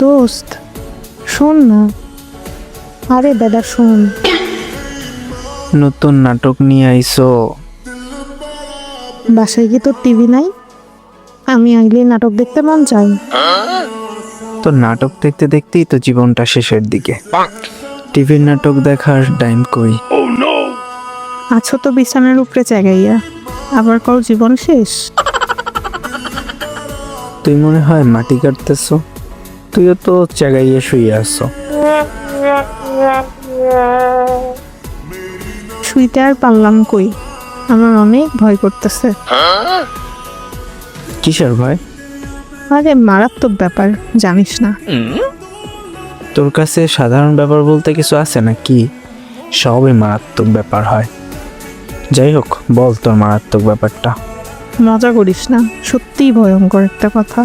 দোস্ত শোন না। আরে দাদা শোন। নতুন নাটক নিয়ে আইছো? বাসায় কি তোর টিভি নাই? আমি আইলে নাটক দেখতে মন চাই। তো নাটক দেখতে দেখতেই তো জীবনটা শেষের দিকে, টিভির নাটক দেখার টাইম কই? আছো তো বিছানার উপরে জায়গাইয়া, আবার কও জীবন শেষ। তুই মনে হয় মাটি কাটতেছো, তুইও তো জায়গায় শুয়ে আছো। শুইতে আর পারলাম কই, আমার অনেক ভয় করতেছে। কিসের ভয়? আরে মারাত্মক ব্যাপার, জানিস না? তোর কাছে সাধারণ ব্যাপার বলতে কিছু আছে নাকি? সবই মারাত্মক ব্যাপার হয়। যাই হোক, বল তোর মারাত্মক ব্যাপারটা। মজা করিস না, সত্যিই ভয়ঙ্কর একটা কথা।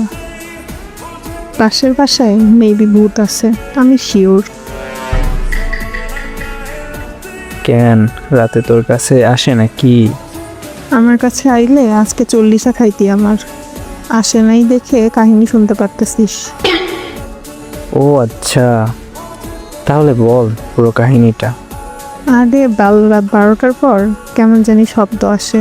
পাশের বাসায় মেবি ভূত আছে, আমি শিওর। কেন, রাতে তোর কাছে আসে নাকি? আমার কাছে আইলে আজকে 40 খাইতি আমার। আসে নাই দেখে কাহিনী শুনতে পারতেছিস। ও আচ্ছা, তাহলে বল পুরো কাহিনীটা। আরে রাত 12টার পর কেমন জানি শব্দ আসে।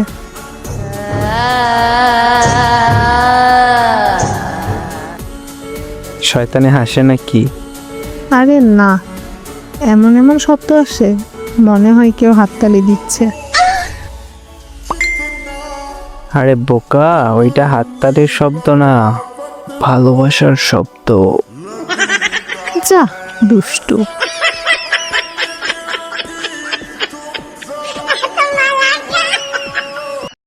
শয়তানে হাসে নাকি? আরে না, এমন এমন শব্দ আসে, মনে হয় কেউ হাততালি দিচ্ছে। আরে বোকা, ওইটা হাততালির শব্দ না, ভালোবাসার শব্দ। যা দুষ্টু।